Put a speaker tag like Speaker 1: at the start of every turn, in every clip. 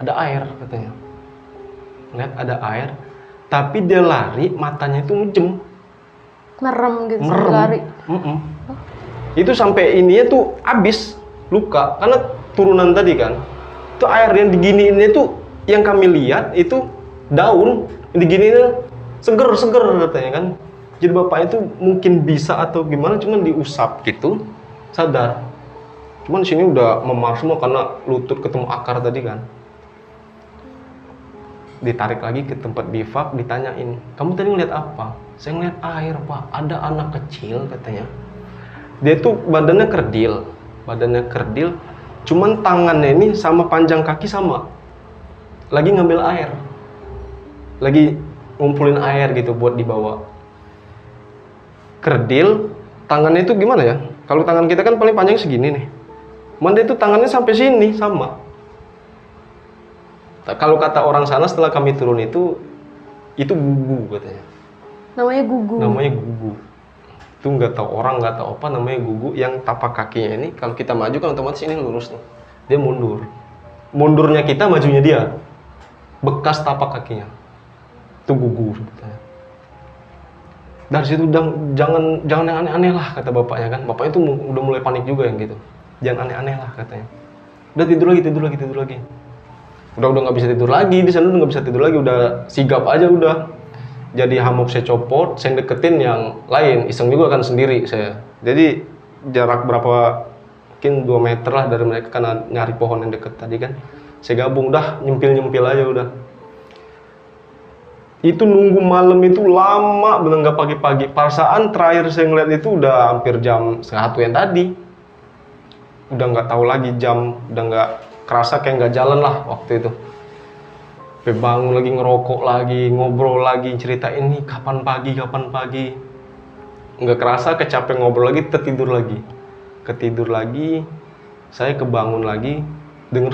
Speaker 1: ada air katanya. Lihat ada air, tapi dia lari matanya itu ngejem.
Speaker 2: Merem gitu sampai
Speaker 1: Merem.
Speaker 2: lari.
Speaker 1: Itu sampai ininya tuh habis luka karena turunan tadi kan. Itu air yang diginiinnya tuh yang kami lihat itu daun diginiin seger katanya kan. Jadi bapak itu mungkin bisa atau gimana, cuman diusap gitu sadar. Cuman di sini udah memar semua karena lutut ketemu akar tadi kan. Ditarik lagi ke tempat bivak, ditanyain, kamu tadi ngeliat apa? Saya ngeliat air pak, ada anak kecil katanya. Dia tuh badannya kerdil, cuman tangannya ini sama panjang kaki sama. Lagi ngambil air, lagi ngumpulin air gitu buat dibawa. Kerdil, tangannya itu gimana ya? Kalau tangan kita kan paling panjang segini nih. Dia itu tangannya sampai sini sama. Kalau kata orang sana setelah kami turun itu gugu katanya.
Speaker 2: Namanya gugu.
Speaker 1: Namanya gugu. Itu nggak tahu orang, nggak tahu apa namanya gugu. Yang tapak kakinya ini kalau kita maju kan otomatis ini lurus nih. Dia mundur. Mundurnya kita, majunya dia. Bekas tapak kakinya. Itu gugu sebetulnya. Dari situ jangan yang aneh-aneh lah kata bapaknya kan. Bapak itu udah mulai panik juga yang gitu. Jangan aneh-aneh lah katanya. Udah tidur lagi. Udah nggak bisa tidur lagi di sana, udah nggak bisa tidur lagi, udah sigap aja udah. Jadi hamuk saya copot, saya deketin yang lain, iseng juga kan sendiri saya. Jadi jarak berapa, mungkin 2 meter lah dari mereka karena nyari pohon yang deket tadi kan. Saya gabung, udah nyempil aja udah. Itu nunggu malam itu lama bener, nggak pagi-pagi. Perasaan terakhir saya ngeliat itu udah hampir jam 1 yang tadi. Udah nggak tahu lagi jam, udah nggak kerasa kayak nggak jalan lah waktu itu. Sampai bangun lagi, ngerokok lagi, ngobrol lagi, cerita ini kapan pagi. Nggak kerasa kecapek ngobrol lagi, ketidur lagi. Saya kebangun lagi, dengar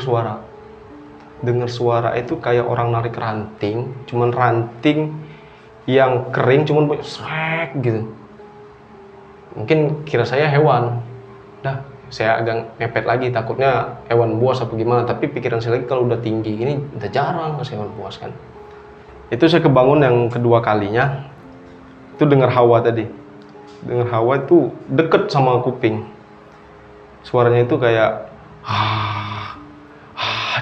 Speaker 1: suara itu kayak orang narik ranting, cuman ranting yang kering, cuman srek gitu. Mungkin kira saya hewan. Dah, saya agak mepet lagi, takutnya hewan buas apa gimana. Tapi pikiran saya lagi kalau udah tinggi ini udah jarang ke hewan buas kan. Itu saya kebangun yang kedua kalinya, itu dengar hawa tadi. Dengar hawa itu deket sama kuping. Suaranya itu kayak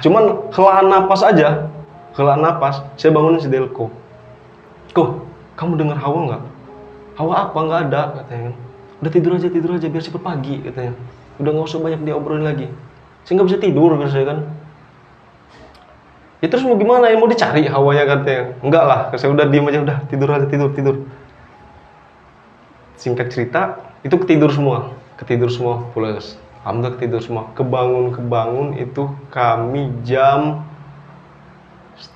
Speaker 1: cuman hela napas aja. Saya bangunin si Delko. Kok, kamu dengar hawa nggak? Hawa apa? Nggak ada katanya kan. Udah tidur aja biar cepet pagi katanya. Udah nggak usah banyak diobrolin lagi. Saya nggak bisa tidur kata saya kan. Ya terus mau gimana ya, mau dicari hawanya katanya. Enggak lah, saya udah diem aja, udah tidur. Singkat cerita, itu ketidur semua plus. Alhamdulillah ketidur semua. Kebangun itu kami jam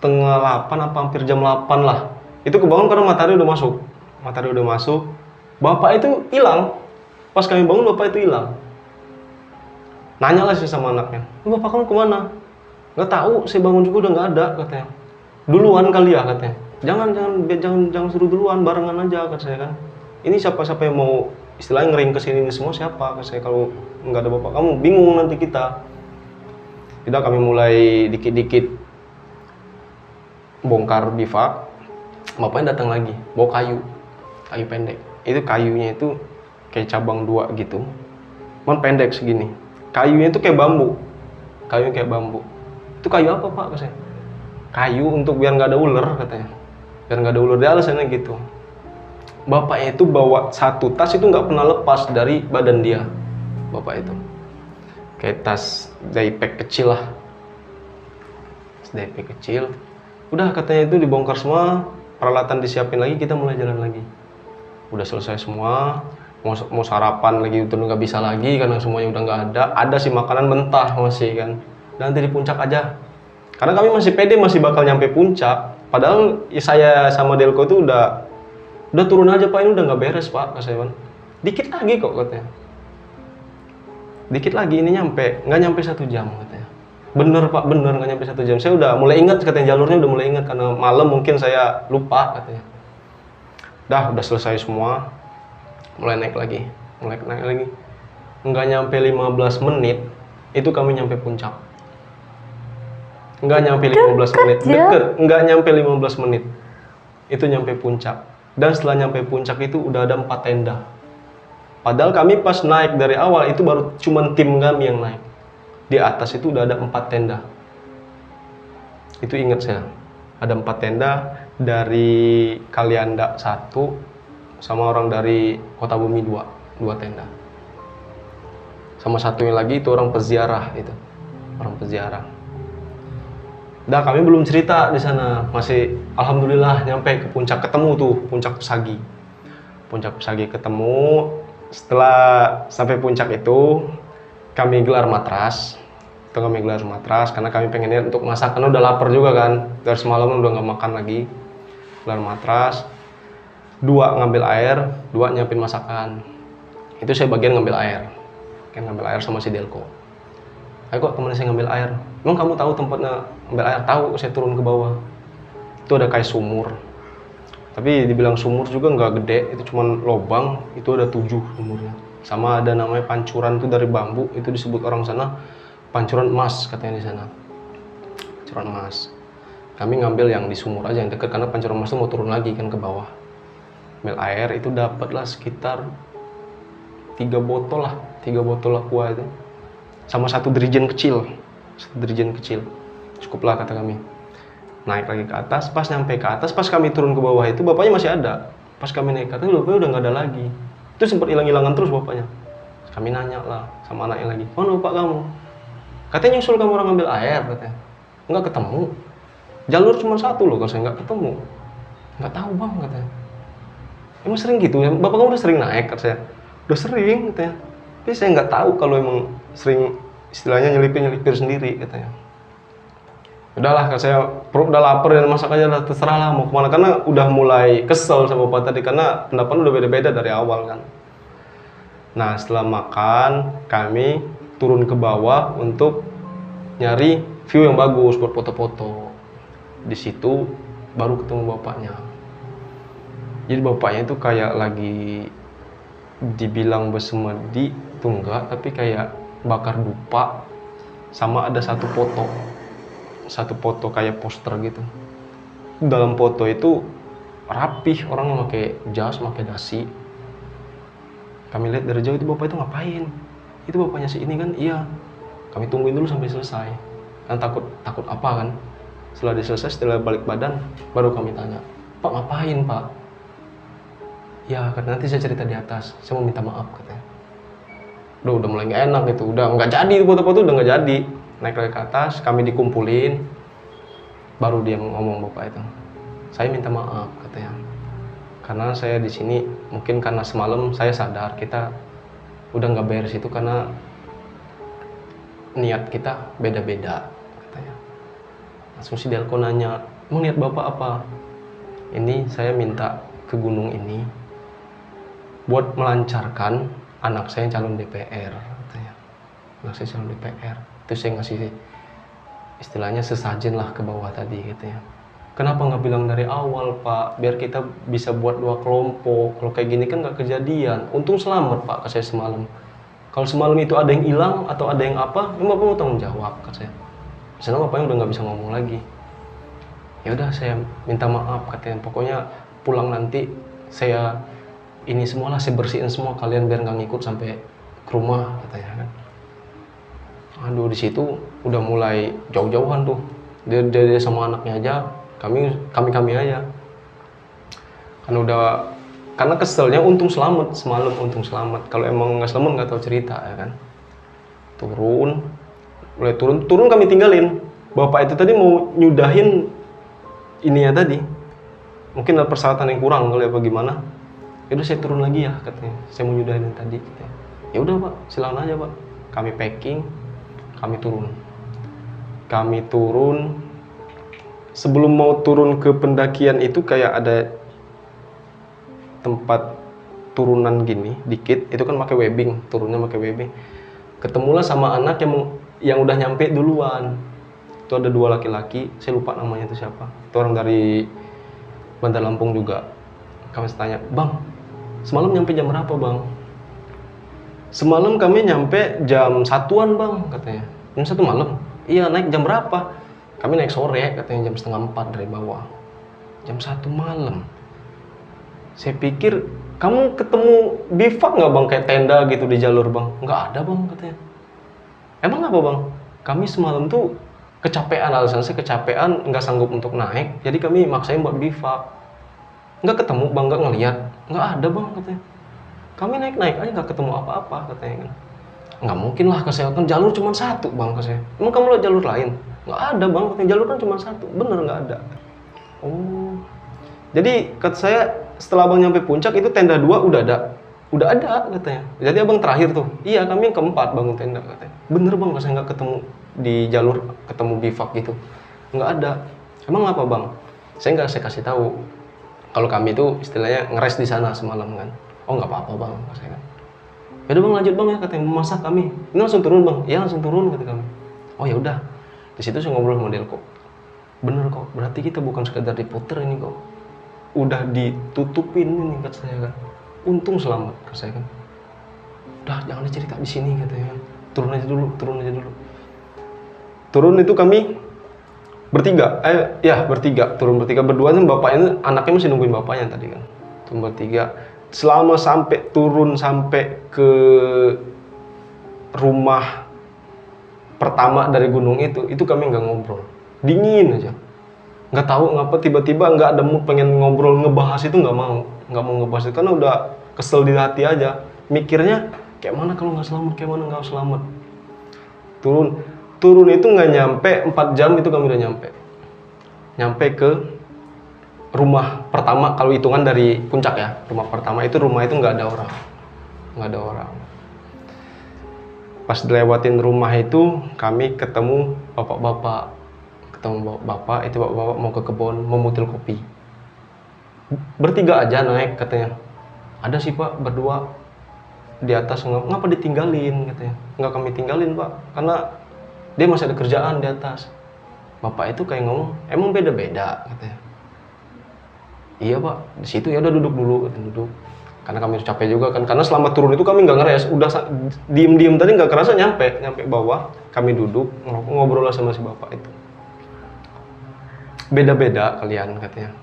Speaker 1: 7:30 apa hampir jam 8 lah. Itu kebangun karena matahari udah masuk. Bapak itu hilang. Pas kami bangun bapak itu hilang. Nanya lah sih sama anaknya, bapak kamu kemana? Nggak tahu, saya bangun juga udah nggak ada katanya. Duluan kali ya katanya. Jangan suruh duluan, barengan aja kata saya kan. Ini siapa yang mau istilahnya ngering kesini semua siapa? Kata saya, kalau nggak ada bapak kamu bingung nanti kita. Tidak, kami mulai dikit-dikit bongkar bivak. Bapaknya datang lagi, bawa kayu pendek. Itu kayunya itu kayak cabang 2 gitu, cuman pendek segini. Kayunya itu kayak bambu. Itu kayu apa pak? Kata saya. Kayu untuk biar nggak ada ular katanya. Biar nggak ada ular, dia alasannya gitu. Bapaknya itu bawa satu tas itu nggak pernah lepas dari badan dia. Bapak itu kayak tas daypack kecil lah. Daypack kecil. Udah katanya itu dibongkar semua, peralatan disiapin lagi, kita mulai jalan lagi. Udah selesai semua, mau sarapan lagi itu nggak bisa lagi karena semuanya udah nggak ada. Ada sih makanan mentah masih kan. Nanti di puncak aja. Karena kami masih pede masih bakal nyampe puncak. Padahal ya saya sama Delko itu udah turun aja pak, ini udah nggak beres pak, kata saya. Dikit lagi kok katanya. Dikit lagi ini nggak nyampe 1 jam katanya. Bener pak, bener nggak nyampe 1 jam. Saya udah mulai ingat katanya, jalurnya udah mulai ingat karena malam mungkin saya lupa katanya. Udah selesai semua, mulai naik lagi. Nggak nyampe 15 menit itu kami nyampe puncak. Nggak nyampe 15 menit.
Speaker 2: ya.
Speaker 1: Deket, nggak nyampe 15 menit. Itu nyampe puncak. Dan setelah nyampe puncak itu udah ada 4 tenda. Padahal kami pas naik dari awal itu baru cuman tim kami yang naik. Di atas itu udah ada 4 tenda. Itu ingat saya. Ada 4 tenda dari Kalianda 1 sama orang dari Kota Bumi 2 tenda. Sama satunya lagi itu orang peziarah itu. Orang peziarah. Dah kami belum cerita di sana, masih alhamdulillah nyampe ke puncak, ketemu tuh puncak Pesagi. Puncak Pesagi ketemu. Setelah sampai puncak itu kami gelar matras. Itu kami gelar matras karena kami pengennya untuk masak karena udah lapar juga kan. Dari semalam udah nggak makan lagi. Gelar matras. 2 ngambil air, 2 nyiapin masakan. Itu saya bagian ngambil air. Kan ngambil air sama si Delko. Ayo kok teman saya ngambil air. Emang kamu tahu tempatnya ngambil air? Tahu, saya turun ke bawah. Itu ada kayak sumur. Tapi dibilang sumur juga nggak gede, itu cuman lobang, itu ada 7 sumurnya. Sama ada namanya pancuran itu dari bambu, itu disebut orang sana pancuran emas katanya di sana. Pancuran emas. Kami ngambil yang di sumur aja yang dekat karena pancuran emas itu mau turun lagi kan ke bawah. Ambil air itu dapatlah sekitar 3 botol aqua itu. Sama 1 dirijen kecil. 1 dirijen kecil. Cukuplah kata kami. Naik lagi ke atas, pas nyampe ke atas, pas kami turun ke bawah itu bapaknya masih ada. Pas kami naik ke atas, bapaknya udah nggak ada lagi. Itu sempat hilang-hilangan terus bapaknya. Kami nanya lah sama anaknya lagi, mana bapak kamu? Katanya nyusul kamu orang ambil air, katanya. Nggak ketemu. Jalur cuma 1 loh, kalau saya nggak ketemu. Nggak tahu bang, katanya. Emang sering gitu ya? Bapak kamu udah sering naik, kata saya. Udah sering, katanya. Tapi saya nggak tahu kalau emang sering istilahnya nyelipir sendiri, katanya. Udahlah, kata saya, perut udah lapar dan masak aja lah, terserah lah mau kemana. Karena udah mulai kesel sama bapak tadi, karena pendapat udah beda-beda dari awal kan. Nah, setelah makan, kami turun ke bawah untuk nyari view yang bagus buat foto-foto. Di situ baru ketemu bapaknya. Jadi bapaknya itu kayak lagi dibilang bersemedi, itu enggak, tapi kayak bakar dupa. Sama ada satu foto kayak poster gitu. Dalam foto itu rapih, orangnya pakai jas, pakai dasi. Kami lihat dari jauh itu bapak itu ngapain? Itu bapaknya si ini kan? Iya. Kami tungguin dulu sampai selesai. Kan takut apa kan? Setelah selesai, setelah balik badan, baru kami tanya, Pak ngapain Pak? Ya, kata nanti saya cerita di atas. Saya mau minta maaf katanya. Udah mulai nggak enak gitu. Udah nggak jadi foto-foto, udah nggak jadi. Naik lagi ke atas, kami dikumpulin. Baru dia ngomong bapak itu, saya minta maaf katanya. Karena saya di sini mungkin karena semalam saya sadar kita udah nggak beres itu karena niat kita beda-beda katanya. Langsung si Delko nanya, mau niat bapak apa? Ini saya minta ke gunung ini buat melancarkan anak saya yang calon DPR katanya. Anak saya calon DPR. Itu saya ngasih istilahnya sesajen lah ke bawah tadi gitu ya. Kenapa nggak bilang dari awal Pak, biar kita bisa buat 2 kelompok. Kalau kayak gini kan nggak kejadian. Untung selamat Pak, kata saya semalam. Kalau semalam itu ada yang hilang atau ada yang apa, ya Bapak mau tanggung jawab, kata saya. Sekarang Bapaknya udah nggak bisa ngomong lagi. Ya udah saya minta maaf katanya. Pokoknya pulang nanti saya ini semualah, saya bersihin semua kalian biar nggak ngikut sampai ke rumah katanya kan. Aduh, di situ udah mulai jauh-jauhan tuh. Dia sama anaknya aja, kami aja. Karena keselnya untung selamat semalam, untung selamat. Kalau emang nggak selamat nggak tahu cerita ya kan. Mulai turun kami tinggalin. Bapak itu tadi mau nyudahin ini ya tadi. Mungkin ada persyaratan yang kurang kali apa gimana. Ya udah saya turun lagi ya katanya. Saya mau nyudahin yang tadi. Ya udah Pak, silakan aja Pak. Kami packing. Kami turun. Sebelum mau turun ke pendakian itu kayak ada tempat turunan gini dikit. Itu kan pakai webbing, turunnya pakai webbing. Ketemulah sama anak yang udah nyampe duluan. Itu ada 2 laki-laki, saya lupa namanya itu siapa. Itu orang dari Bandar Lampung juga. Kami tanya, "Bang, semalam nyampe jam berapa, Bang?" "Semalam kami nyampe jam 1-an Bang," katanya. "Jam 1 malam?" "Iya, naik jam berapa?" Kami naik sore katanya jam setengah 4 dari bawah. Jam 1 malam. Saya pikir kamu ketemu bivak nggak bang, kayak tenda gitu di jalur bang? Nggak ada bang katanya. Emang apa bang? Kami semalam tuh kecapean, alasan saya kecapean, nggak sanggup untuk naik, jadi kami maksain buat bivak. Nggak ketemu bang, nggak ngeliat, nggak ada bang katanya. Kami naik aja nggak ketemu apa-apa katanya kan. Nggak mungkin lah, ke saya kan jalur cuma satu bang, ke saya. Emang kamu lihat jalur lain? Nggak ada bang katanya, jalur kan cuma satu. Bener nggak ada. Oh, jadi kata saya setelah abang nyampe puncak itu tenda 2 udah ada katanya. Jadi abang terakhir tuh, iya kami yang keempat bangun tenda katanya. Bener bang, saya nggak ketemu di jalur, ketemu bivak gitu, nggak ada. Emang apa bang? Saya kasih tahu kalau kami itu istilahnya ngeres di sana semalam kan. Oh nggak apa-apa bang, kata saya kan. Yaudah bang, lanjut bang ya katanya, memasak kami. Ini langsung turun bang? Iya langsung turun kata kami. Oh ya udah, di situ saya ngobrol sama Delko. Bener kok, berarti kita bukan sekedar diputer ini kok, udah ditutupin ini kata saya kan. Untung selamat kata saya kan. Udah jangan dicerita di sini katanya kan. Turun aja dulu. Turun itu kami bertiga, turun bertiga, berdua kan bapaknya, anaknya masih nungguin bapaknya tadi kan. Turun bertiga, selama turun sampai ke rumah pertama dari gunung itu kami nggak ngobrol, dingin aja. Nggak tahu ngapa tiba-tiba nggak ada mood pengen ngobrol, ngebahas itu nggak mau ngebahas itu karena udah kesel di hati aja, mikirnya kayak mana kalau nggak selamat, kayak mana nggak selamat. Turun itu nggak nyampe 4 jam itu kami udah nyampe ke rumah pertama. Kalau hitungan dari puncak ya, rumah pertama itu nggak ada orang. Pas dilewatin rumah itu kami ketemu bapak-bapak itu bapak-bapak mau ke kebun mau mutil kopi. Bertiga aja naik katanya. Ada sih pak berdua di atas, ngapa ditinggalin katanya. Nggak kami tinggalin pak, karena dia masih ada kerjaan di atas. Bapak itu kayak ngomong, emang beda-beda katanya. Iya pak, di situ ya udah duduk dulu katanya, duduk. Karena kami capek juga kan, karena selama turun itu kami nggak ngeres, udah diem tadi nggak kerasa nyampe bawah. Kami duduk ngobrol sama si bapak itu. Beda-beda kalian katanya.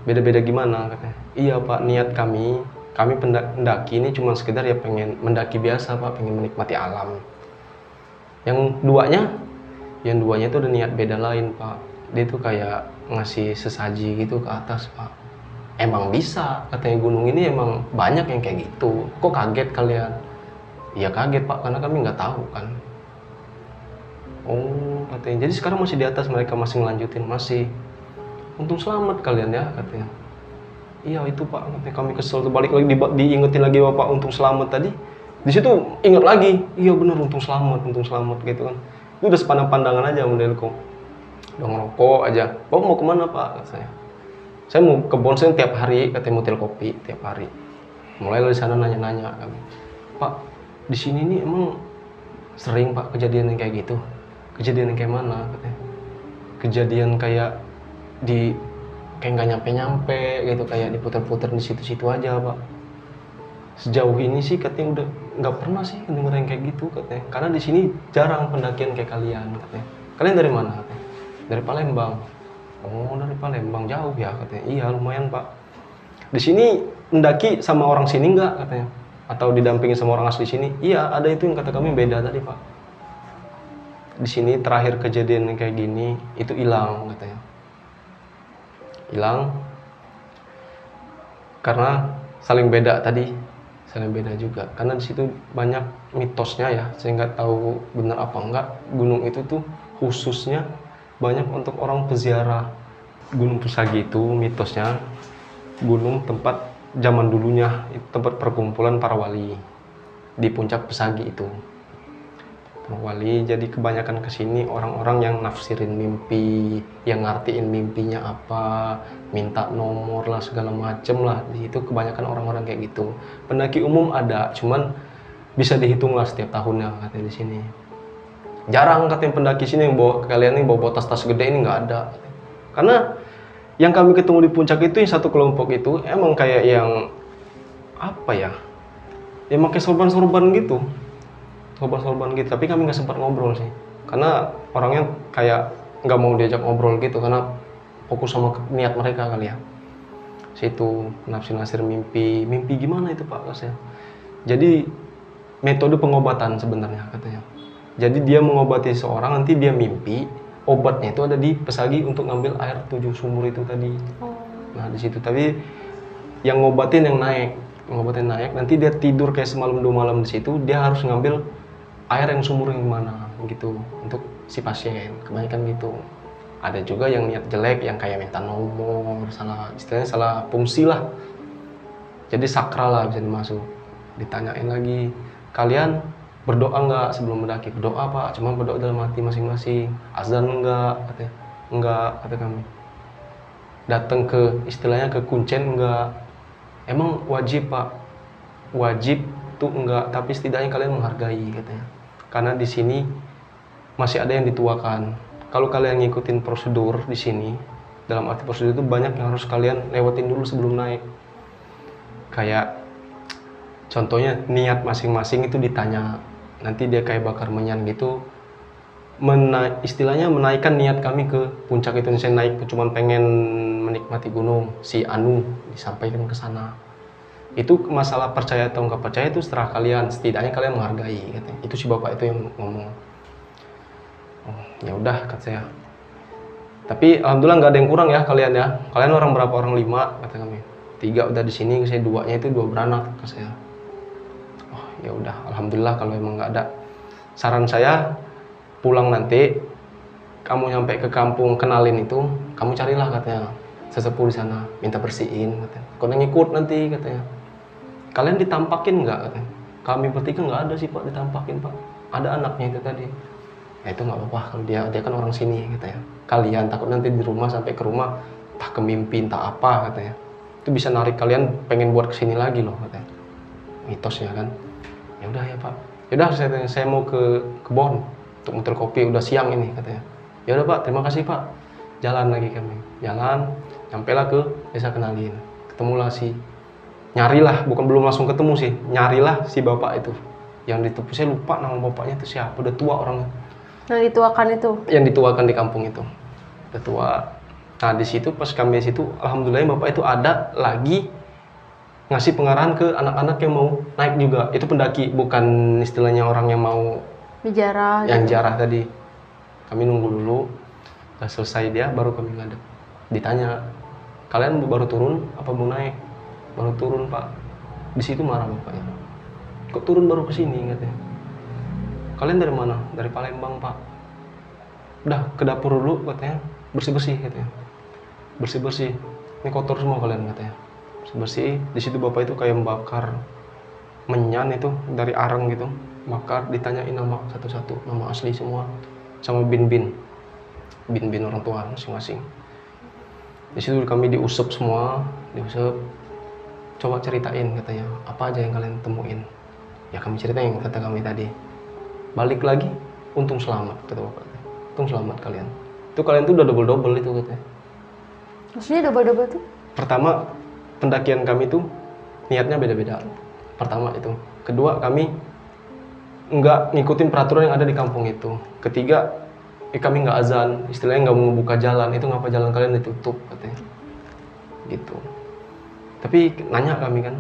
Speaker 1: Beda-beda gimana katanya. Iya pak, niat kami pendaki ini cuma sekedar ya pengen mendaki biasa pak, pengen menikmati alam. Yang duanya itu ada niat beda lain pak. Dia tuh kayak ngasih sesaji gitu ke atas pak. Emang bisa katanya, gunung ini emang banyak yang kayak gitu. Kok kaget kalian? Iya kaget pak, karena kami nggak tahu kan. Oh katanya, jadi sekarang masih di atas, mereka masih ngelanjutin, masih. Untung selamat kalian ya katanya. Iya itu pak, katanya kami kesel tuh, balik lagi diingetin lagi bapak untung selamat tadi. Di situ ingat lagi, iya bener untung selamat gitu kan. Itu udah sepandang-pandangan aja modelku. Udah ngerokok aja. Bapak mau kemana pak? Kata saya. Saya mau ke Bonsen tiap hari, katanya mutil kopi tiap hari. Mulai dari sana nanya-nanya kami. Pak, di sini nih emang sering pak kejadian yang kayak gitu? Kejadian yang kayak mana? Katanya. Kejadian kayak kayak nggak nyampe gitu, kayak diputar-putar di situ-situ aja pak. Sejauh ini sih katanya udah nggak pernah sih denger yang kayak gitu katanya, karena di sini jarang pendakian kayak kalian katanya. Kalian dari mana katanya? Dari Palembang. Oh dari Palembang, jauh ya katanya. Iya lumayan pak. Di sini mendaki sama orang sini nggak katanya, atau didampingi sama orang asli sini? Iya ada, itu yang kata kami beda tadi pak. Di sini terakhir kejadian yang kayak gini itu hilang katanya. Hilang karena saling beda juga, karena di situ banyak mitosnya ya. Saya nggak tahu benar apa enggak, gunung itu tuh khususnya banyak untuk orang peziarah. Gunung Pusagi itu mitosnya gunung tempat zaman dulunya, tempat perkumpulan para wali di puncak Pesagi itu. Para wali, jadi kebanyakan kesini orang-orang yang nafsirin mimpi, yang ngartiin mimpinya apa, minta nomor lah segala macem lah. Di situ kebanyakan orang-orang kayak gitu. Pendaki umum ada, cuman bisa dihitung lah setiap tahunnya katanya di sini. Jarang katanya pendaki sini yang kalian nih bawa tas-tas gede ini, nggak ada. Karena yang kami ketemu di puncak itu, yang satu kelompok itu emang kayak yang apa ya, yang pakai sorban-sorban gitu, tapi kami nggak sempat ngobrol sih, karena orangnya kayak nggak mau diajak ngobrol gitu karena fokus sama niat mereka kali ya. Situ penafsir mimpi gimana itu Pak Kas ya. Jadi metode pengobatan sebenarnya katanya. Jadi dia mengobati seorang, nanti dia mimpi, obatnya itu ada di pesagi untuk ngambil air 7 sumur itu tadi. Nah di situ tapi yang ngobatin yang naik, nanti dia tidur kayak semalam 2 malam di situ, dia harus ngambil air yang sumur yang mana gitu untuk si pasien, kebanyakan gitu. Ada juga yang niat jelek yang kayak minta nomor, istilahnya salah fungsi lah. Jadi sakral lah bisa dimasuk. Ditanyain lagi, kalian berdoa nggak sebelum mendaki? Berdoa Pak, cuma berdoa dalam hati masing-masing. Azan enggak, katanya. Enggak, kata kami. Datang ke istilahnya ke kuncen enggak. Emang wajib Pak? Wajib tuh enggak, tapi setidaknya kalian menghargai katanya. Karena di sini masih ada yang dituakan. Kalau kalian ngikutin prosedur di sini, dalam arti prosedur itu banyak yang harus kalian lewatin dulu sebelum naik. Kayak contohnya niat masing-masing itu ditanya, nanti dia kayak bakar menyan gitu, istilahnya menaikkan niat kami ke puncak itu. Saya naik cuma pengen menikmati gunung, si Anu disampaikan ke sana. Itu masalah percaya atau nggak percaya itu seterah kalian, setidaknya kalian menghargai katanya. Itu si bapak itu yang ngomong. Oh, ya udah kata saya. Tapi alhamdulillah nggak ada yang kurang ya kalian ya. Kalian orang berapa? Orang 5 kata kami. 3 udah di sini, saya 2-nya itu 2 beranak kata saya. Oh ya udah, alhamdulillah kalau emang nggak ada. Saran saya pulang nanti kamu nyampe ke kampung kenalin itu, kamu carilah katanya sesepuh di sana, minta bersihin katanya. Kau ngikut nanti katanya. Kalian ditampakin nggak katanya? Kami bertiga nggak ada sih Pak ditampakin Pak. Ada anaknya itu tadi. Ya itu nggak apa-apa kalau dia kan orang sini katanya. Kalian takut nanti di rumah sampai ke rumah entah kemimpi entah apa katanya. Itu bisa narik kalian pengen buat kesini lagi loh katanya. Mitosnya kan. Ya udah ya Pak. Ya udah saya mau ke kebon untuk muter kopi, udah siang ini katanya. Ya udah Pak, terima kasih Pak. Jalan lagi kami. Jalan, sampailah ke desa kenalin. Ketemulah nyarilah, bukan belum langsung ketemu sih. Nyarilah si bapak itu. Yang ditepu saya lupa nama bapaknya itu siapa, udah tua orangnya.
Speaker 2: Yang dituakan itu? Yang
Speaker 1: dituakan di kampung itu. Udah tua. Nah di situ pas kami di situ, alhamdulillah bapak itu ada lagi ngasih pengarahan ke anak-anak yang mau naik juga. Itu pendaki, bukan istilahnya orang yang mau
Speaker 2: bicara.
Speaker 1: Yang jarah tadi. Kami nunggu dulu. Udah selesai dia, baru kami ngadep. Ditanya, kalian baru turun apa mau naik? Baru turun Pak. Di situ marah bapaknya. Kok turun baru kesini katanya? Kalian dari mana? Dari Palembang Pak. Udah ke dapur dulu katanya, bersih-bersih katanya. Bersih-bersih. Ini kotor semua kalian katanya. Bersih-bersih. Di situ bapak itu kayak membakar menyan itu dari arang gitu. Bakar, ditanyain nama satu-satu, nama asli semua. Sama bin-bin orang tua masing-masing. Di situ kami diusap semua, diusap. Coba ceritain katanya, apa aja yang kalian temuin? Ya kami ceritain kata kami tadi. Balik lagi, untung selamat kata bapak. Untung selamat kalian. Itu kalian tuh udah double-double itu katanya.
Speaker 2: Maksudnya double-double tuh?
Speaker 1: Pertama, pendakian kami tuh niatnya beda-beda. Pertama itu. Kedua, kami nggak ngikutin peraturan yang ada di kampung itu. Ketiga, kami nggak azan, istilahnya nggak mau buka jalan. Itu ngapa jalan kalian ditutup katanya. Gitu. Tapi nanya kami kan,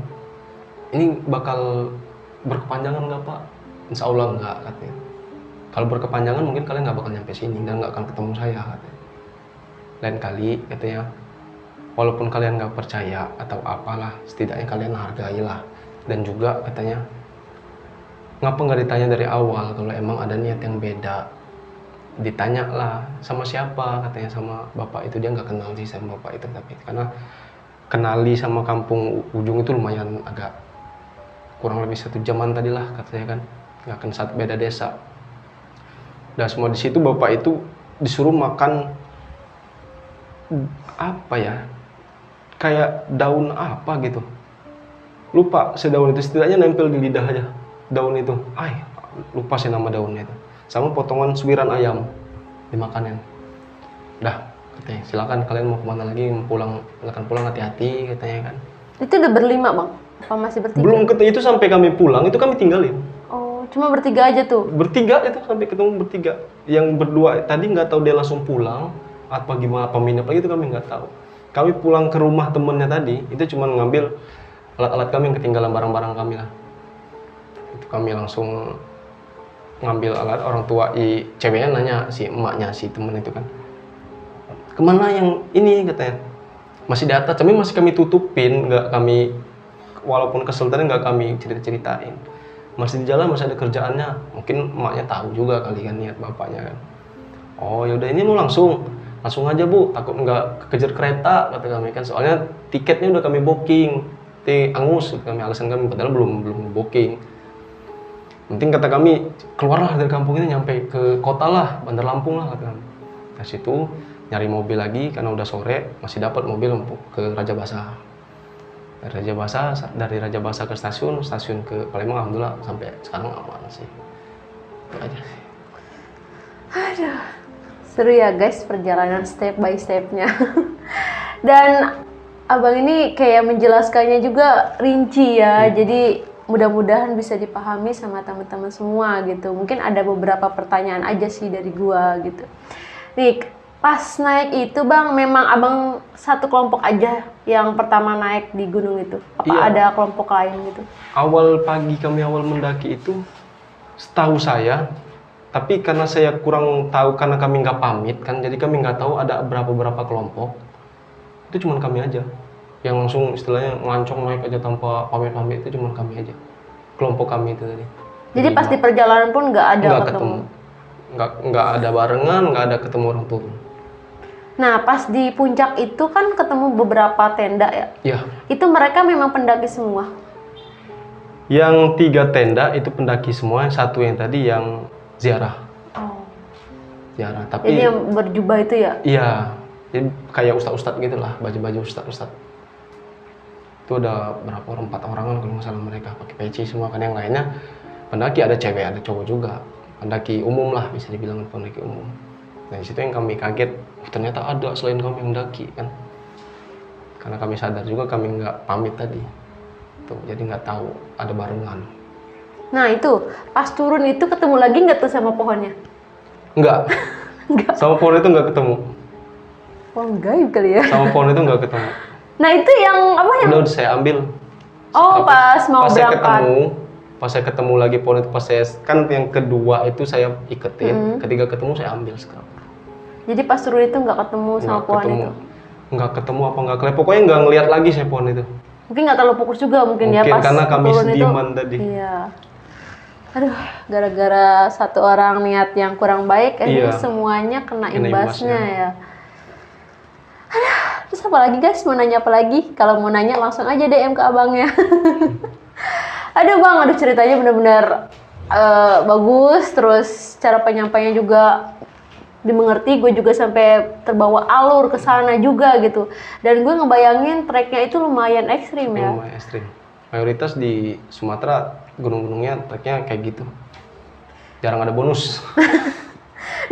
Speaker 1: ini bakal berkepanjangan nggak Pak? Insya Allah nggak katanya. Kalau berkepanjangan mungkin kalian nggak bakal nyampe sini dan nggak akan ketemu saya katanya. Lain kali katanya, walaupun kalian nggak percaya atau apalah, setidaknya kalian hargailah. Dan juga katanya, ngapa nggak ditanya dari awal kalau emang ada niat yang beda? Ditanya lah sama siapa katanya, sama bapak itu. Dia nggak kenal sih sama bapak itu, tapi karena kenali sama kampung ujung itu lumayan agak kurang lebih 1 jaman tadi lah katanya kan, nggak akan beda desa. Dan semua di situ bapak itu disuruh makan apa ya, kayak daun apa gitu, lupa sedaun itu, setidaknya nempel di lidah aja daun itu. Lupa sih nama daunnya itu, sama potongan suiran ayam dimakanin. Dah katanya, silakan kalian mau kemana lagi, mau pulang, silakan pulang, hati-hati katanya kan.
Speaker 2: Itu udah berlima Bang? Apa masih bertiga?
Speaker 1: Belum itu sampai kami pulang itu kami tinggalin.
Speaker 2: Oh cuma bertiga aja tuh?
Speaker 1: Bertiga itu, sampai ketemu bertiga. Yang berdua tadi nggak tahu dia langsung pulang apa gimana, apa minap lagi itu kami nggak tahu. Kami pulang ke rumah temennya tadi, itu cuma ngambil alat-alat kami yang ketinggalan, barang-barang kami lah. Itu kami langsung ngambil alat. Orang tua ceweknya nanya, si emaknya si temen itu kan, kemana yang ini, katanya masih di atas, tapi masih kami tutupin, nggak kami, walaupun kesel tadi nggak kami cerita-ceritain. Masih di jalan, masih ada kerjaannya. Mungkin emaknya tahu juga kali kan niat bapaknya kan. Oh yaudah, ini mau langsung aja bu, takut nggak kekejar kereta, kata kami kan, soalnya tiketnya udah kami booking. Angus kami, alasan kami, padahal belum booking. Penting kata kami, keluarlah dari kampung ini, nyampe ke kota lah, Bandar Lampung lah, kata kami. Dari situ nyari mobil lagi karena udah sore, masih dapat mobil untuk ke Raja Basah. Dari Raja Basah ke stasiun ke Palembang, alhamdulillah sampai sekarang aman sih. Itu aja sih.
Speaker 2: Aduh, seru ya guys perjalanan step by stepnya. Dan abang ini kayak menjelaskannya juga rinci ya, jadi mudah-mudahan bisa dipahami sama teman-teman semua gitu. Mungkin ada beberapa pertanyaan aja sih dari gua gitu. Nih, pas naik itu bang, memang abang satu kelompok aja yang pertama naik di gunung itu? Apa
Speaker 1: Iya.
Speaker 2: ada kelompok lain gitu?
Speaker 1: Awal pagi kami awal mendaki itu, setahu saya, tapi karena saya kurang tahu karena kami nggak pamit kan, jadi kami nggak tahu ada berapa kelompok. Itu cuma kami aja yang langsung istilahnya ngelancong naik aja tanpa pamit-pamit, itu cuma kami aja, kelompok kami itu tadi.
Speaker 2: Jadi pas di perjalanan pun nggak ada
Speaker 1: Nggak
Speaker 2: ketemu?
Speaker 1: nggak ada barengan, nggak ada ketemu orang turun.
Speaker 2: Nah pas di puncak itu kan ketemu beberapa tenda ya?
Speaker 1: Iya.
Speaker 2: Itu mereka memang pendaki semua?
Speaker 1: Yang 3 tenda itu pendaki semua, satu yang tadi yang ziarah.
Speaker 2: Oh.
Speaker 1: Ziarah, tapi
Speaker 2: Jadi yang berjubah itu ya?
Speaker 1: iya, jadi kayak ustadz gitu lah, baju ustadz. Itu ada berapa orang, 4 orangan kalau nggak salah, mereka pakai peci semua kan. Yang lainnya pendaki, ada cewek ada cowok juga, pendaki umum lah, bisa dibilang pendaki umum. Nah disitu yang kami kaget, ternyata ada selain kami yang daki kan, karena kami sadar juga kami nggak pamit tadi tuh, jadi nggak tahu ada barengan.
Speaker 2: Nah itu, pas turun itu ketemu lagi nggak tuh sama pohonnya?
Speaker 1: Nggak. Sama pohon itu nggak ketemu.
Speaker 2: Pohon gaib kali ya?
Speaker 1: Sama pohon itu nggak ketemu.
Speaker 2: Nah itu yang apa yang?
Speaker 1: Udah saya ambil.
Speaker 2: Oh pas mau berangkat.
Speaker 1: Pas saya ketemu lagi pohon itu, pas saya kan yang kedua itu saya iketin, ketiga ketemu saya ambil sekarang.
Speaker 2: Jadi pas turun itu nggak ketemu sama pohon itu?
Speaker 1: Nggak ketemu apa nggak kelihatan, pokoknya nggak ngeliat lagi saya pohon itu.
Speaker 2: Mungkin nggak terlalu fokus juga mungkin ya pas
Speaker 1: karena kami
Speaker 2: turun
Speaker 1: sediman
Speaker 2: itu.
Speaker 1: tadi.
Speaker 2: Iya. Aduh, gara-gara satu orang niat yang kurang baik, akhirnya semuanya kena imbasnya ya. Aduh, terus apa lagi guys? Mau nanya apa lagi? Kalau mau nanya langsung aja DM ke abangnya. Aduh bang, aduh ceritanya benar-benar bagus, terus cara penyampaiannya juga dimengerti, gue juga sampai terbawa alur ke sana juga gitu. Dan gue ngebayangin treknya itu lumayan ekstrim ya.
Speaker 1: Lumayan ekstrim. Mayoritas di Sumatera gunung-gunungnya treknya kayak gitu. Jarang ada bonus.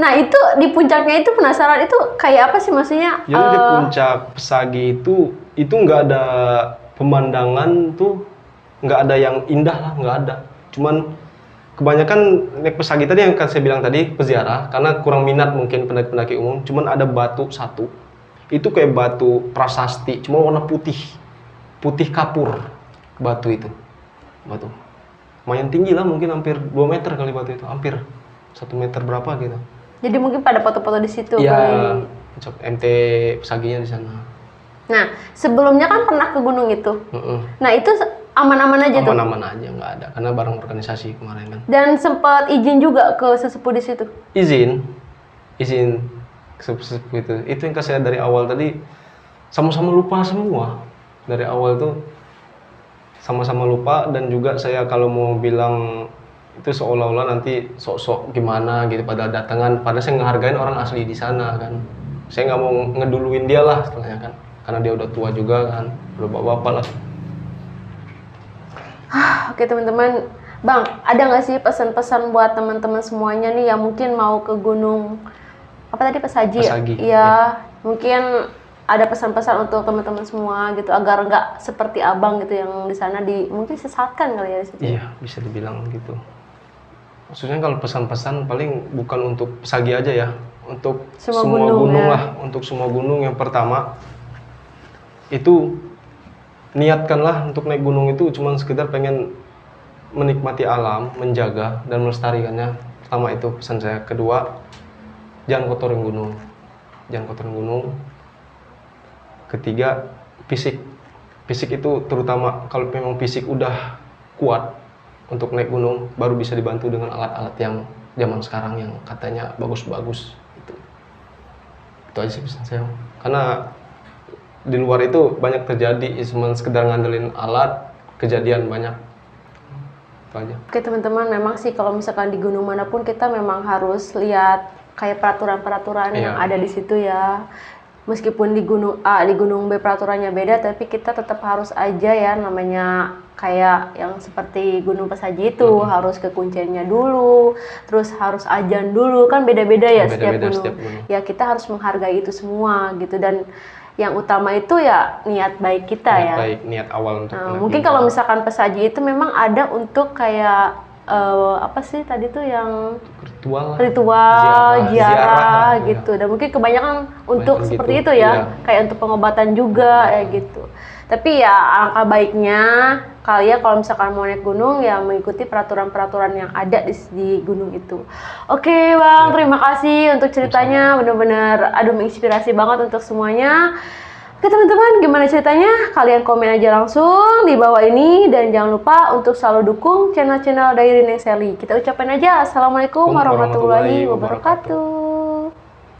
Speaker 2: Nah itu di puncaknya itu penasaran, itu kayak apa sih maksudnya?
Speaker 1: Jadi di puncak Pesagi itu nggak ada pemandangan tuh, nggak ada yang indah lah, nggak ada. Cuman kebanyakan naik Pesagi tadi yang kan saya bilang tadi, peziarah, karena kurang minat mungkin pendaki-pendaki umum. Cuman ada batu satu, itu kayak batu prasasti, cuma warna putih kapur batu itu, batu lumayan tinggi lah, mungkin hampir 2 meter kali batu itu, hampir 1 meter berapa gitu.
Speaker 2: Jadi mungkin pada foto-foto di situ
Speaker 1: Iya,
Speaker 2: kali.
Speaker 1: MT Pesaginya di sana.
Speaker 2: Nah sebelumnya kan pernah ke gunung itu. Nah itu aman-aman aja tuh.
Speaker 1: Aman-aman aja, nggak ada, karena bareng organisasi kemarin kan.
Speaker 2: Dan sempat izin juga ke sesepuh di situ.
Speaker 1: Izin ke sesepuh itu yang saya dari awal tadi sama-sama lupa semua. Dari awal tuh sama-sama lupa, dan juga saya kalau mau bilang itu seolah-olah nanti sok-sok gimana gitu pada datangan, padahal saya ngehargain orang asli di sana kan. Saya nggak mau ngeduluin dia lah setelahnya kan, karena dia udah tua juga kan, udah bapak-bapak lah.
Speaker 2: Oke teman-teman, bang ada nggak sih pesan-pesan buat teman-teman semuanya nih yang mungkin mau ke gunung apa tadi, Pesagi ya?
Speaker 1: Pesagi,
Speaker 2: Iya, mungkin ada pesan-pesan untuk teman-teman semua gitu agar nggak seperti abang gitu yang di sana mungkin sesatkan kali ya di situ.
Speaker 1: Iya, bisa dibilang gitu. Maksudnya kalau pesan-pesan paling bukan untuk Pesagi aja ya, untuk
Speaker 2: Semua
Speaker 1: semua
Speaker 2: gunung
Speaker 1: gunung
Speaker 2: ya.
Speaker 1: lah, untuk semua gunung. Yang pertama itu niatkanlah untuk naik gunung itu cuma sekedar pengen menikmati alam, menjaga dan melestarikannya. Pertama itu pesan saya. Kedua, jangan kotorin gunung. Jangan kotorin gunung. Ketiga, fisik. Fisik itu terutama kalau memang fisik udah kuat untuk naik gunung, baru bisa dibantu dengan alat-alat yang zaman sekarang yang katanya bagus-bagus. Itu aja sih pesan saya. Karena di luar itu banyak terjadi, cuma sekedar ngandelin alat, kejadian banyak. Itu aja.
Speaker 2: Oke teman-teman, memang sih kalau misalkan di gunung manapun kita memang harus lihat kayak peraturan-peraturan yang ada di situ ya. Meskipun di gunung A, di gunung B peraturannya beda, tapi kita tetap harus aja ya, namanya kayak yang seperti Gunung Pesagi itu harus ke kuncinya dulu, terus harus ajan dulu, kan beda-beda ya setiap gunung. Ya kita harus menghargai itu semua gitu, dan yang utama itu ya niat baik kita ya.
Speaker 1: Baik, niat awal untuk
Speaker 2: mungkin kalau misalkan Pesagi itu memang ada untuk kayak apa sih tadi tuh yang ritual ziarah gitu, dan mungkin kebanyakan untuk seperti itu ya, kayak untuk pengobatan juga ya gitu. Tapi ya alangkah baiknya kalian kalau misalkan mau naik gunung ya mengikuti peraturan-peraturan yang ada di gunung itu. Oke Bang, terima kasih untuk ceritanya, benar-benar menginspirasi banget untuk semuanya. Oke teman-teman, gimana ceritanya? Kalian komen aja langsung di bawah ini, dan jangan lupa untuk selalu dukung channel-channel Diary Neng Sally. Kita ucapin aja Assalamualaikum warahmatullahi wabarakatuh.